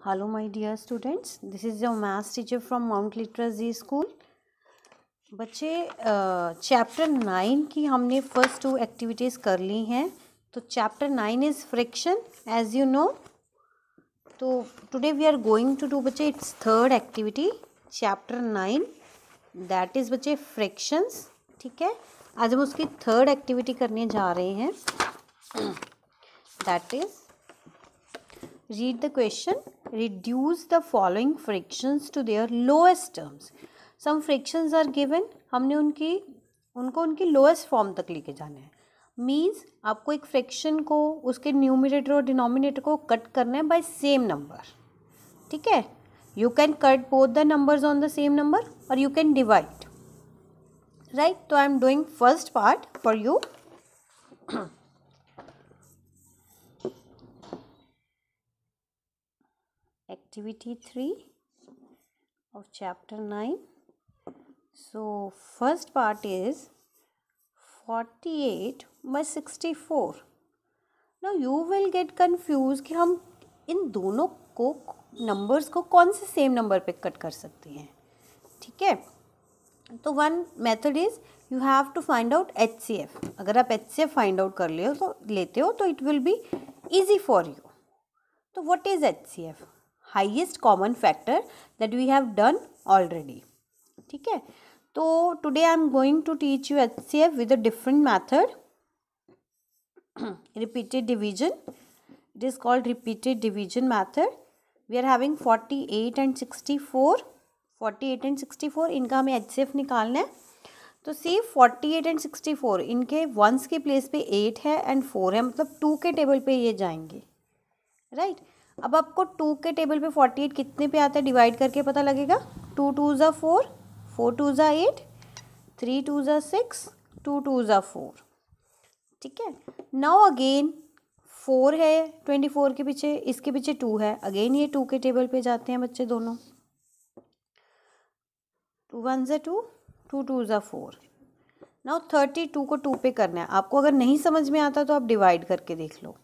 Hello my dear students, this is your maths teacher from Mount Literacy School. बच्चे chapter 9 की हमने first 2 activities कर ली हैं. तो chapter 9 is friction as you know. तो today we are going to do बच्चे it's third activity chapter 9 that is बच्चे फ्रिक्शंस. ठीक है, आज हम उसकी थर्ड एक्टिविटी करने जा रहे हैं. That is read the question, reduce the following frictions to their lowest terms. Some frictions are given, हमने उनको उनकी lowest form तक लेके जाना है. मीन्स आपको एक फ्रिक्शन को उसके न्यूमरेटर और डिनोमिनेटर को कट करना है बाय सेम नंबर. ठीक है, you can cut both the numbers on the same number और यू कैन डिवाइड. राइट, तो I am doing first part for you. Activity 3 of chapter 9. So first part is 48 by 64. Now you will get confused कि हम इन दोनों को numbers को कौन से same number पे कट कर सकते हैं. ठीक है, तो one method is you have to find out HCF. अगर आप HCF फाइंड आउट कर लेते हो तो it will be easy for you. तो what is HCF? Highest common factor that we have done already. ठीक है, तो today I am going to teach you HCF with a different method. Repeated division, it is called repeated division method. We are having 48 and 64. 48 and 64 इनका हमें HCF निकालना है. तो सी 48 and 64 इनके once के प्लेस पे 8 है एंड 4 है, मतलब 2 के टेबल पे ये जाएंगे. राइट, अब आपको 2 के टेबल पे 48 कितने पे आता है डिवाइड करके पता लगेगा. 2 2 ज़ा 4, 4 2 ज़ा 8, 3 2 ज़ा 6, 2 2 ज़ा 4. ठीक है, नाउ अगेन 4 है 24 के पीछे, इसके पीछे 2 है, अगेन ये 2 के टेबल पे जाते हैं बच्चे दोनों. 2 1 ज़ा 2, 2 2 ज़ा 4. नाउ 32 को 2 पे करना है. आपको अगर नहीं समझ में आता तो आप डिवाइड करके देख लो.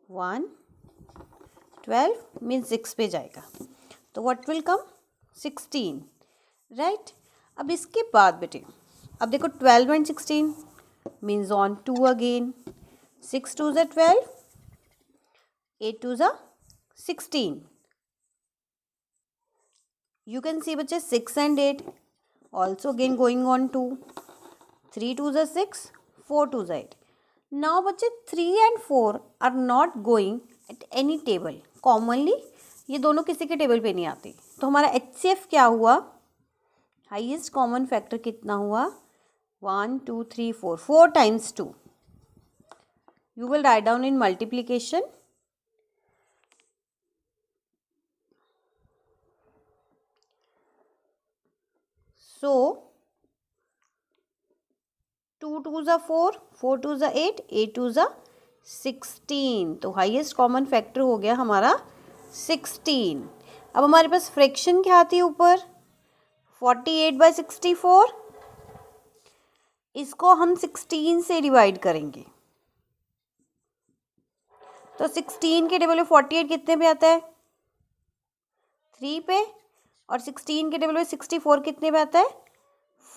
1 12 मीन्स 6 पे जाएगा, तो व्हाट विल कम 16. राइट, अब इसके बाद बेटे अब देखो 12 एंड 16 मीन्स ऑन 2 अगेन. 6 2 ज़ा 12, 8 2 ज़ा 16. यू कैन सी बच्चे 6 and 8 also again going on 2. 3 2 ज़ा 6, 4 2 ज़ा 8. नाउ बच्चे 3 and 4 are not going at any table. Commonly ये दोनों किसी के टेबल पे नहीं आती. तो हमारा HCF क्या हुआ? हाईएस्ट कॉमन फैक्टर कितना हुआ? 1 2 3 4, 4 times 2. You will write down in multiplication. So 2 2 ज़ा 4, 4 2 ज़ा 8, 8 2 ज़ा 16. तो हाईएस्ट कॉमन फैक्टर हो गया हमारा 16. अब हमारे पास फ्रैक्शन क्या आती है ऊपर? 48 बाई 64. इसको हम 16 से डिवाइड करेंगे. तो 16 के टेबल पे 48 कितने पे आता है? 3 पे. और 16 के टेबल पे 64 कितने पे आता है?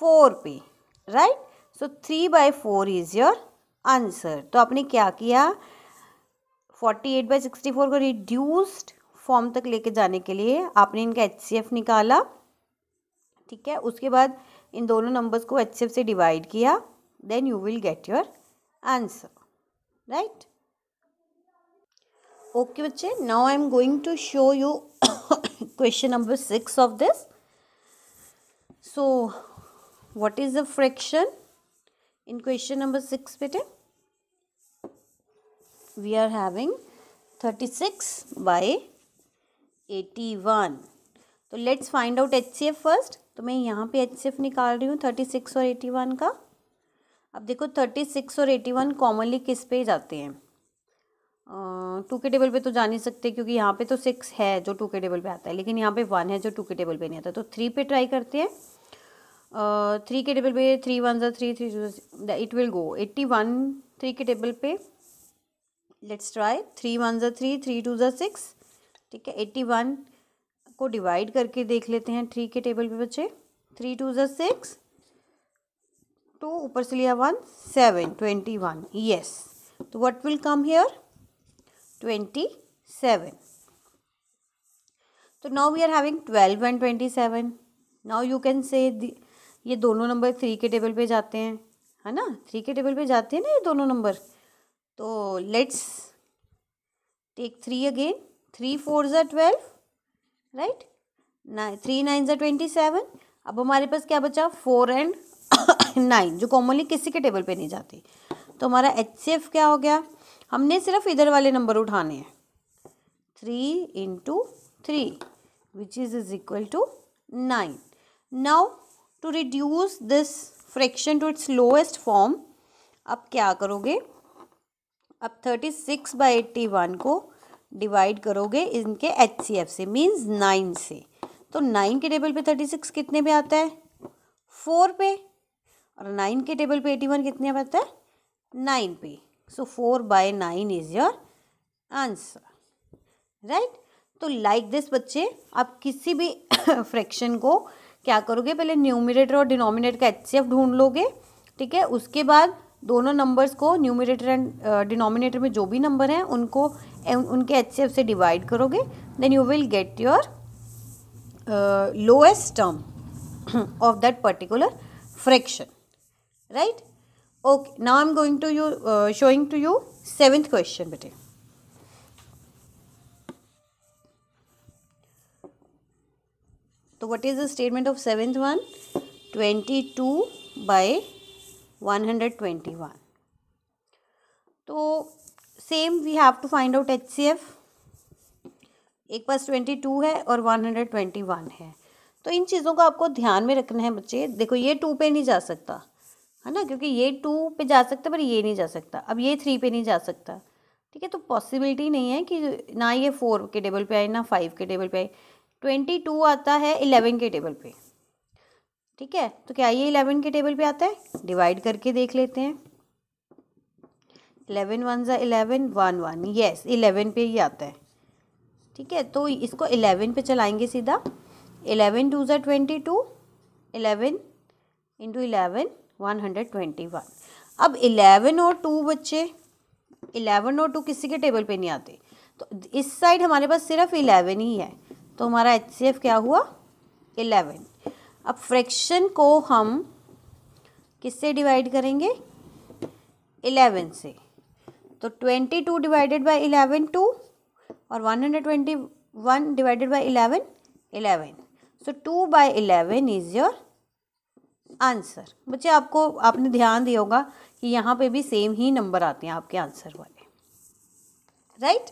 4 पे. Right, so 3 by 4 is your answer. तो आपने क्या किया? 48 बाई 64 को रिड्यूस्ड फॉर्म तक लेके जाने के लिए आपने इनका HCF निकाला. ठीक है, उसके बाद इन दोनों नंबर्स को HCF से डिवाइड किया. Then you will get your answer. Right, okay बच्चे, now I am going to show you question number 6 of this. So what is the fraction in question number 6 बेटे? we are having 36 by 81. तो let's find out HCF first. तो मैं यहाँ पे HCF निकाल रही हूँ 36 और 81 का. अब देखो 36 और 81 कॉमनली किस पे जाते हैं? 2 के टेबल पे तो जा नहीं सकते क्योंकि यहाँ पे तो 6 है जो 2 के टेबल पे आता है, लेकिन यहाँ पे 1 है जो 2 के टेबल पे नहीं आता. तो 3 पे ट्राई करते हैं. 3 के टेबल पे 3 1 ज़ा 3, 3 इट विल गो 81. 3 के टेबल पे लेट्स ट्राई. 3 1 ज़ा 3, 3 2 ज़ा 6, ठीक है, 81 को डिवाइड करके देख लेते हैं 3 के टेबल पे बच्चे। 3 2 ज़ा 6, 2 ऊपर से लिया 1, 7, 21, यस। तो व्हाट विल कम हियर, 27. तो now we are having 12 and 27. Now you can say ये दोनों नंबर 3 के टेबल पे जाते हैं, है ना, 3 के टेबल पे जाते हैं ना ये दोनों नंबर। तो लेट्स टेक 3 अगेन। 3 4 ज़ा 12, राइट, 3 9 ज़ा 27। अब हमारे पास क्या बचा, 4 एंड 9, जो कॉमनली किसी के टेबल पे नहीं जाती। तो हमारा HCF क्या हो गया, हमने सिर्फ इधर वाले नंबर उठाने हैं, 3 into 3 which is equal to 9. Now to reduce this fraction to its lowest form, अब क्या करोगे, अब 36/81 को डिवाइड करोगे इनके HCF से, मीन्स 9 से। तो 9 के टेबल पे 36 कितने पे आता है, 4 पे, और 9 के टेबल पे 81 कितने पे आता है, 9 पे। सो 4/9 इज योर आंसर, राइट। तो लाइक दिस बच्चे, आप किसी भी फ्रैक्शन को क्या करोगे, पहले न्यूमरेटर और डिनोमिनेटर का HCF ढूंढ लोगे, ठीक है। उसके बाद दोनों नंबर्स को, न्यूमरेटर एंड डिनोमिनेटर में जो भी नंबर हैं उनको उनके HCF से डिवाइड करोगे, then you will get your lowest term of that particular fraction, right. Okay, now I am going to you showing to you 7th question बेटे। तो what is the statement of 7th one, 22/121। तो same we have to find out HCF। एक पास 22 है और 121 है। तो इन चीज़ों को आपको ध्यान में रखना है बच्चे। देखो ये 2 पे नहीं जा सकता, है ना, क्योंकि ये 2 पे जा सकता है पर ये नहीं जा सकता। अब ये 3 पे नहीं जा सकता, ठीक है। तो पॉसिबिलिटी नहीं है कि ना ये 4 के टेबल पे आए ना 5 के टेबल पे आए। 22 आता है 11 के टेबल पे, ठीक है। तो क्या ये 11 के टेबल पे आता है, डिवाइड करके देख लेते हैं। 11 1 ज़ा 11, 1 1, यस 11 पे ही आता है, ठीक है। तो इसको 11 पे चलाएंगे सीधा। 11 2 ज़ा 22, 11 इंटू 11 121। अब 11 और 2 बच्चे, 11 और 2 किसी के टेबल पे नहीं आते, तो इस साइड हमारे पास सिर्फ 11 ही है। तो हमारा HCF क्या हुआ, 11। अब फ्रैक्शन को हम किससे डिवाइड करेंगे, 11 से। तो 22 डिवाइडेड बाई 11 2, और 121 divided by 11 11। So 2/11 is your answer. बच्चे आपने ध्यान दिया होगा कि यहाँ पे भी सेम ही नंबर आते हैं आपके आंसर वाले, right.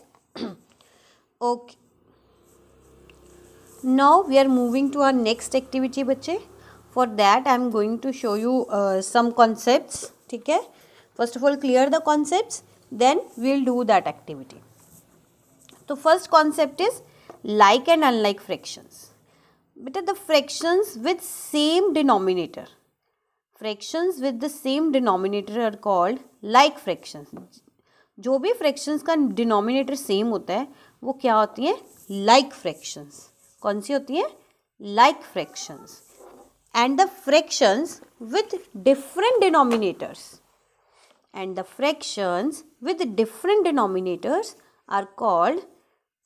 Okay, now we are moving to our next activity बच्चे। For that I am going to show you some concepts, ठीक है। First of all clear the concepts, then we will do that activity. तो first concept is like and unlike fractions. बेटा the fractions with same denominator, fractions with the same denominator are called like fractions. जो भी fractions का denominator same होता है वो क्या होती हैं, like fractions. कौन सी होती हैं, like fractions. And the fractions with different denominators, and the fractions with different denominators are called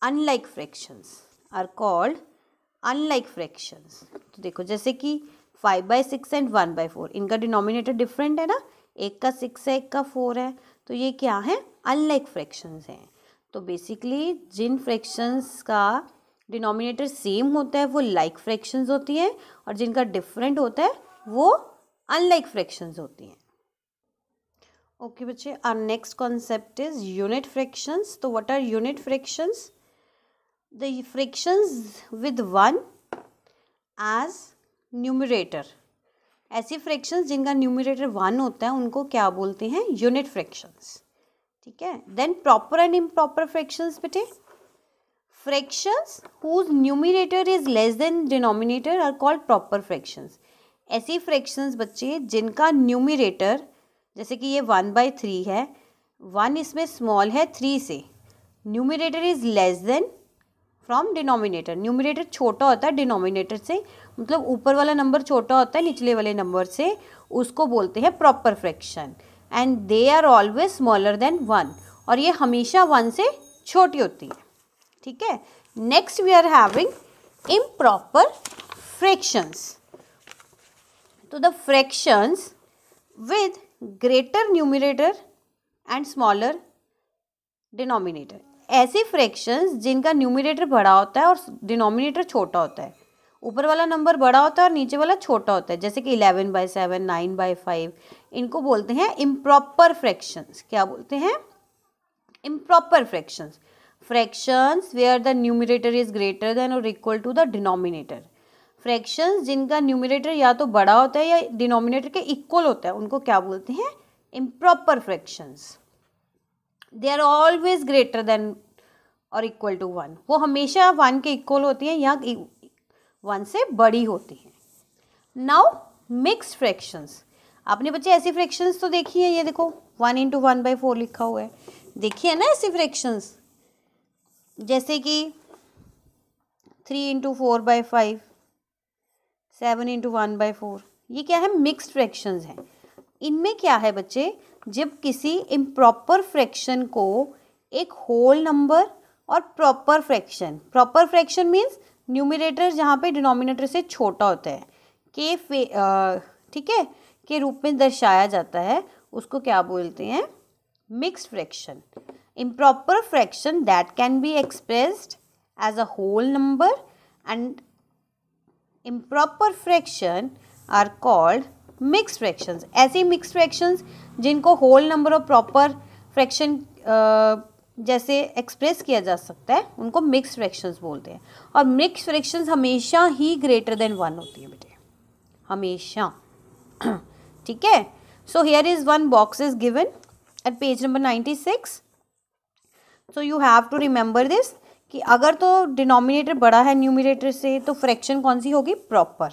unlike fractions, are called unlike fractions. तो देखो जैसे कि 5/6 एंड 1/4, इनका डिनोमिनेटर डिफरेंट है ना, एक का 6 है एक का 4 है, तो ये क्या है, अनलाइक फ्रैक्शंस हैं। तो बेसिकली जिन फ्रैक्शंस का डिनोमिनेटर सेम होता है वो लाइक फ्रैक्शंस होती हैं, और जिनका डिफरेंट होता है वो अनलाइक फ्रैक्शंस होती हैं। ओके बच्चे, our next concept is unit fractions. तो what are unit fractions, the fractions with 1 as numerator, ऐसी फ्रैक्शंस जिनका न्यूमरेटर 1 होता है उनको क्या बोलते हैं, यूनिट फ्रैक्शंस, ठीक है। Then proper and improper fractions बेटे, fractions whose numerator is less than denominator are called proper fractions. ऐसी फ्रैक्शंस बच्चे जिनका न्यूमरेटर, जैसे कि ये 1/3 है, 1 इसमें स्मॉल है 3 से, numerator is less then from denominator. Numerator छोटा होता है डिनोमिनेटर से, मतलब ऊपर वाला नंबर छोटा होता है निचले वाले नंबर से, उसको बोलते हैं proper fraction. And they are always smaller than 1, और ये हमेशा 1 से छोटी होती है। ठीक है, next we are having improper fractions. तो the fractions with greater numerator and smaller denominator, ऐसे फ्रैक्शंस जिनका न्यूमिनेटर बड़ा होता है और डिनोमिनेटर छोटा होता है, ऊपर वाला नंबर बड़ा होता है और नीचे वाला छोटा होता है, जैसे कि 11/7, 9/5, इनको बोलते हैं इम्प्रॉपर फ्रैक्शंस। क्या बोलते हैं? Improper fractions. Fractions where the numerator is greater than और equal to the denominator. Fractions जिनका न्यूमिनेटर या तो बड़ा होता है या डिनोमिनेटर के इक्वल होता है, उनको क्या बोलते हैं? Improper fractions. They are always greater than और इक्वल टू 1, वो हमेशा 1 के इक्वल होती हैं या 1 से बड़ी होती हैं। Now mixed fractions. आपने बच्चे ऐसी फ्रैक्शंस तो देखी है, ये देखो 1 × 1/4 लिखा हुआ है, देखिए ना ऐसी फ्रैक्शंस, जैसे कि 3 × 4/5, 7 × 1/4, ये क्या है? मिक्स्ड फ्रैक्शंस हैं। इनमें क्या है बच्चे, जब किसी इम्प्रॉपर फ्रैक्शन को एक होल नंबर और प्रॉपर फ्रैक्शन मीन्स न्यूमिनेटर जहाँ पे डिनोमिनेटर से छोटा होता है के ठीक है, के रूप में दर्शाया जाता है, उसको क्या बोलते हैं? Mixed fraction. Improper fraction that can be expressed as a whole number and improper fraction are called mixed fractions. ऐसे मिक्स्ड फ्रैक्शंस जिनको होल नंबर और प्रॉपर फ्रैक्शन जैसे एक्सप्रेस किया जा सकता है, उनको मिक्स्ड फ्रैक्शंस बोलते हैं। और मिक्स्ड फ्रैक्शंस हमेशा ही ग्रेटर देन 1 होती है बेटे, हमेशा। ठीक है, so here is one box is given at page number 96। So you have to remember this कि अगर तो डिनोमिनेटर बड़ा है न्यूमिनेटर से तो फ्रैक्शन कौन सी होगी? प्रॉपर।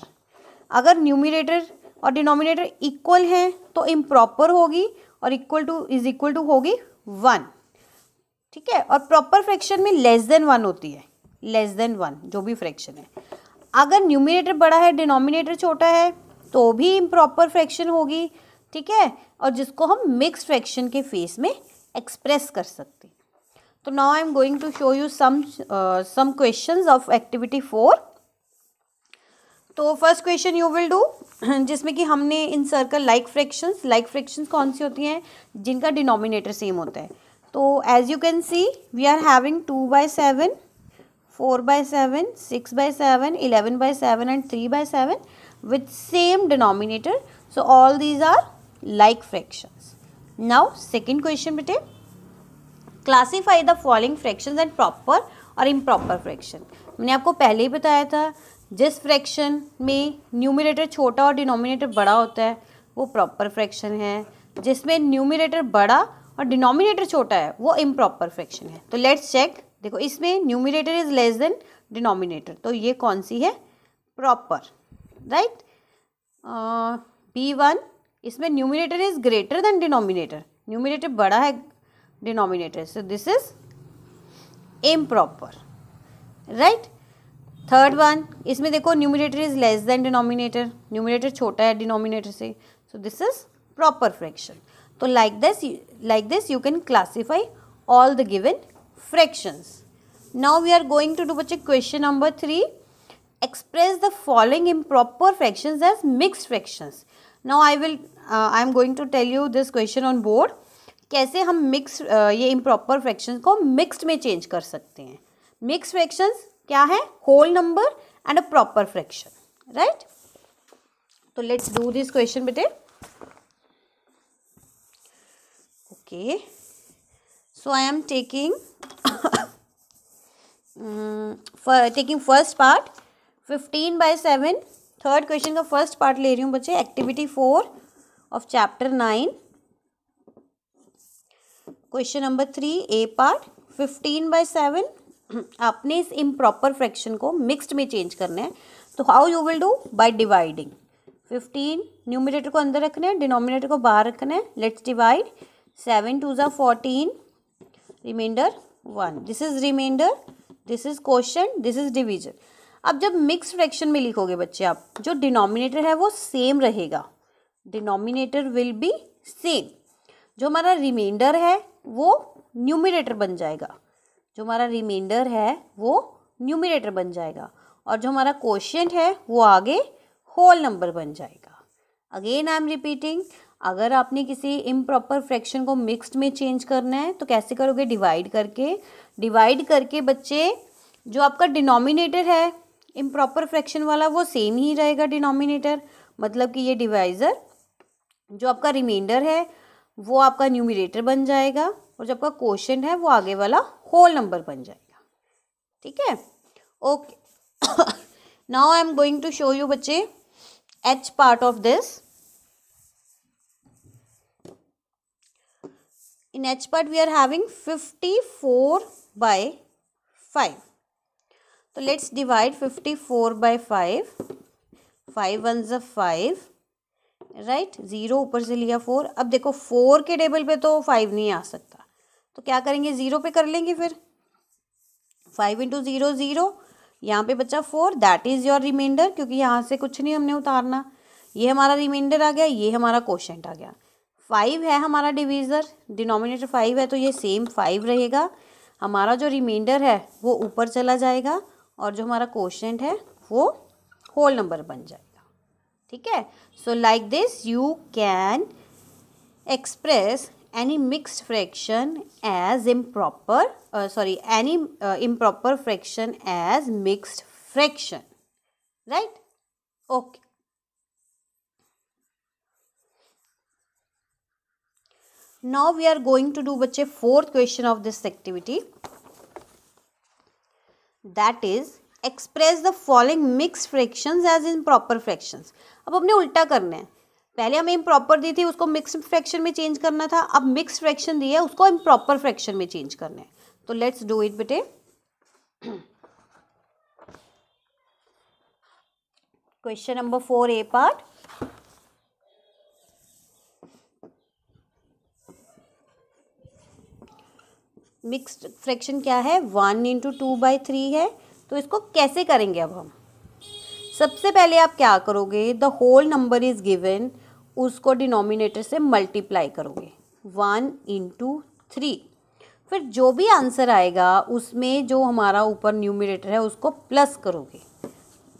अगर न्यूमिनेटर और डिनोमिनेटर इक्वल हैं तो इम्प्रॉपर होगी, और इक्वल टू होगी 1। ठीक है, और प्रॉपर फ्रैक्शन में लेस देन 1 होती है, लेस देन 1 जो भी फ्रैक्शन है। अगर न्यूमिनेटर बड़ा है डिनोमिनेटर छोटा है तो भी इम्प्रॉपर फ्रैक्शन होगी। ठीक है, और जिसको हम मिक्स्ड फ्रैक्शन के फेस में एक्सप्रेस कर सकते हैं। तो now I am going to show you some questions of activity 4। तो first question you will do, जिसमें कि हमने इन सर्कल लाइक फ्रैक्शंस कौन सी होती हैं? जिनका डिनोमिनेटर सेम होता है। तो as you can see we are having 2/7, 4/7, 6/7, 11/7 and 3/7 with same denominator. So all these are like fractions. Now second question बेटे, classify the following fractions and proper और improper fraction. मैंने आपको पहले ही बताया था, जिस फ्रैक्शन में न्यूमिनेटर छोटा और डिनोमिनेटर बड़ा होता है वो प्रॉपर फ्रैक्शन है, जिसमें न्यूमिनेटर बड़ा और डिनोमिनेटर छोटा है वो इम्प्रॉपर फ्रैक्शन है। तो लेट्स चेक। देखो इसमें numerator is less than denominator, तो ये कौन सी है? Proper, right. B1, इसमें numerator is greater than denominator, numerator बड़ा है denominator, so this is improper, right. Third one, इसमें देखो numerator is less than denominator, numerator छोटा है डिनोमिनेटर से, so this is proper fraction. तो like this you can classify all the given fractions. Now we are going to do बच्चे question number 3. Express the following improper fractions as mixed fractions. Now I am going to tell you this question on board. कैसे हम mix ये improper fractions को mixed में change कर सकते हैं. Mixed fractions क्या है? Whole number and a proper fraction, right? तो let's do this question बेटे. Okay. So I am taking taking first part 15/7. Third question का फर्स्ट पार्ट ले रही हूँ बच्चे, activity 4 of chapter 9, question number 3 A part 15/7. आपने इस इम्प्रॉपर फ्रैक्शन को मिक्स्ड में चेंज करना है. तो how you will do? By dividing. 15 numerator को अंदर रखना है, डिनोमिनेटर को बाहर रखना है. Let's divide. 7 2 = 14, remainder 1. This is remainder. This is quotient, this is division. अब जब मिक्स फ्रैक्शन में लिखोगे बच्चे आप, जो डिनोमिनेटर है वो सेम रहेगा, डिनोमिनेटर विल बी सेम। जो हमारा रिमाइंडर है वो न्यूमरेटर बन जाएगा, जो हमारा रिमाइंडर है वो न्यूमरेटर बन जाएगा, और जो हमारा क्वोशिएंट है वो आगे होल नंबर बन जाएगा। अगेन आई एम रिपीटिंग, अगर आपने किसी इम्प्रॉपर फ्रैक्शन को मिक्स्ड में चेंज करना है तो कैसे करोगे, डिवाइड करके बच्चे जो आपका डिनोमिनेटर है इम्प्रॉपर फ्रैक्शन वाला वो सेम ही रहेगा डिनोमिनेटर, मतलब कि ये डिवाइज़र, जो आपका रिमाइंडर है वो आपका न्यूमरेटर बन जाएगा, और जो आपका क्वोशिएंट है वो आगे वाला होल नंबर बन जाएगा। ठीक है, okay. Now I am going to show you बच्चे H part of this. In H part we are having 54 by 5. So let's divide 54 by 5. 5 ones are 5, right? 0 ऊपर से लिया 4। अब देखो 4 के टेबल पे तो 5 नहीं आ सकता, तो क्या करेंगे, 0 पे कर लेंगे फिर। 5 इंटू 0 0, यहाँ पे बच्चा 4, दैट इज़ योर रिमाइंडर, क्योंकि यहाँ से कुछ नहीं हमने उतारना। ये हमारा रिमाइंडर आ गया, ये हमारा क्वोशिएंट आ गया। 5 है हमारा डिवीज़र, डिनोमिनेटर 5 है तो ये सेम 5 रहेगा। हमारा जो रिमाइंडर है वो ऊपर चला जाएगा, और जो हमारा क्वोशिएंट है वो होल नंबर बन जाएगा। ठीक है, so like this you can express any mixed fraction as improper any improper fraction as mixed fraction, right? Okay, now we are going to do बच्चे fourth question of this activity, that is express the following mixed fractions as improper fractions। अब हमने उल्टा करना है, पहले हमें improper दी थी उसको मिक्स्ड फ्रैक्शन में चेंज करना था, अब मिक्स्ड फ्रैक्शन दी है उसको इम्प्रॉपर फ्रैक्शन में चेंज करना है। तो लेट्स डू इट बेटे। क्वेश्चन नंबर 4 ए पार्ट, मिक्स्ड फ्रैक्शन क्या है, 1 इंटू 2/3 है। तो इसको कैसे करेंगे, अब हम सबसे पहले आप क्या करोगे, the whole number is given, उसको डिनोमिनेटर से मल्टीप्लाई करोगे 1 इंटू 3, फिर जो भी आंसर आएगा उसमें जो हमारा ऊपर न्यूमरेटर है उसको प्लस करोगे,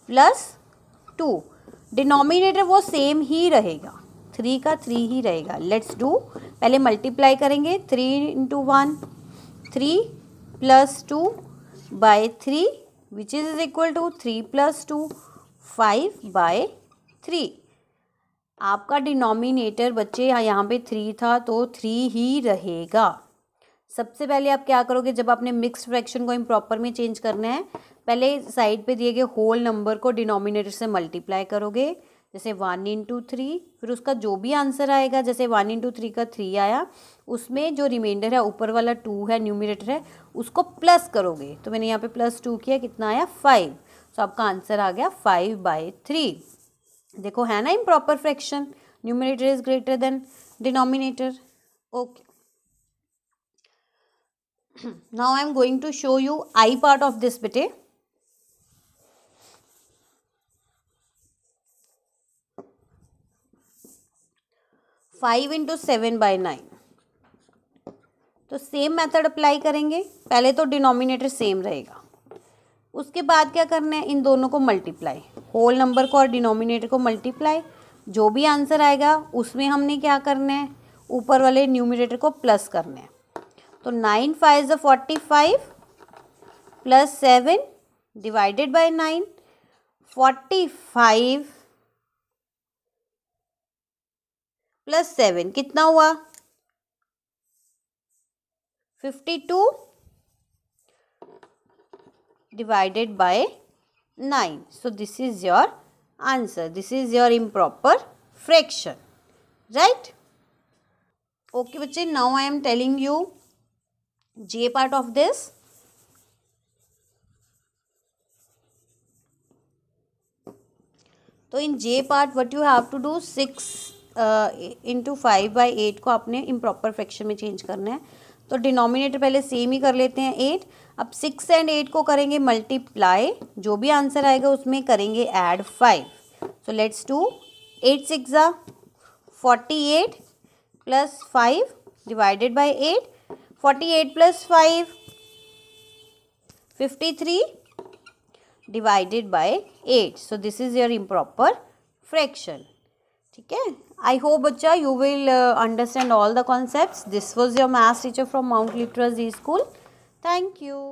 +2, डिनोमिनेटर वो सेम ही रहेगा, 3 का 3 ही रहेगा। लेट्स डू, पहले मल्टीप्लाई करेंगे 3 into 1, 3 + 2/3 which is equal to 3 + 2 5/3। आपका डिनोमिनेटर बच्चे यहाँ पे 3 था तो 3 ही रहेगा। सबसे पहले आप क्या करोगे, जब आपने मिक्स्ड फ्रैक्शन को इम्प्रॉपर में चेंज करना है, पहले साइड पे दिए गए होल नंबर को डिनोमिनेटर से मल्टीप्लाई करोगे, जैसे 1 इंटू 3, फिर उसका जो भी आंसर आएगा, जैसे 1 इंटू 3 का 3 आया, उसमें जो रिमाइंडर है ऊपर वाला 2 है न्यूमरेटर है उसको प्लस करोगे, तो मैंने यहाँ पे +2 किया, कितना आया 5, तो आपका आंसर आ गया 5/3। देखो है ना improper fraction, numerator is greater than denominator. Okay, now I am going to show you I part of this बेटे। फाइव इंटू 7/9, तो सेम मेथड अप्लाई करेंगे, पहले तो डिनोमिनेटर सेम रहेगा, उसके बाद क्या करना है, इन दोनों को मल्टीप्लाई, होल नंबर को और डिनोमिनेटर को मल्टीप्लाई, जो भी आंसर आएगा उसमें हमने क्या करना है, ऊपर वाले न्यूमरेटर को प्लस करना है। तो 9 5 45 + 7 डिवाइडेड बाय 9, 45 + 7 कितना हुआ, 52 divided by 9. So this is your answer. This is your improper fraction, right? Okay बच्चे, now I am telling you J part of this. तो इन J part what you have to do, 6 into 5/8 को आपने improper fraction में change करना है। तो denominator पहले same ही कर लेते हैं 8। अब 6 एंड 8 को करेंगे मल्टीप्लाई, जो भी आंसर आएगा उसमें करेंगे ऐड 5। सो लेट्स डू 8 6 ज़ा 48 plus 5 divided by 8, 48 plus 5 53 divided by 8. So this is your improper fraction. ठीक है, I hope बच्चा you will understand all the concepts. This was your math teacher from Mount Literacy School. Thank you.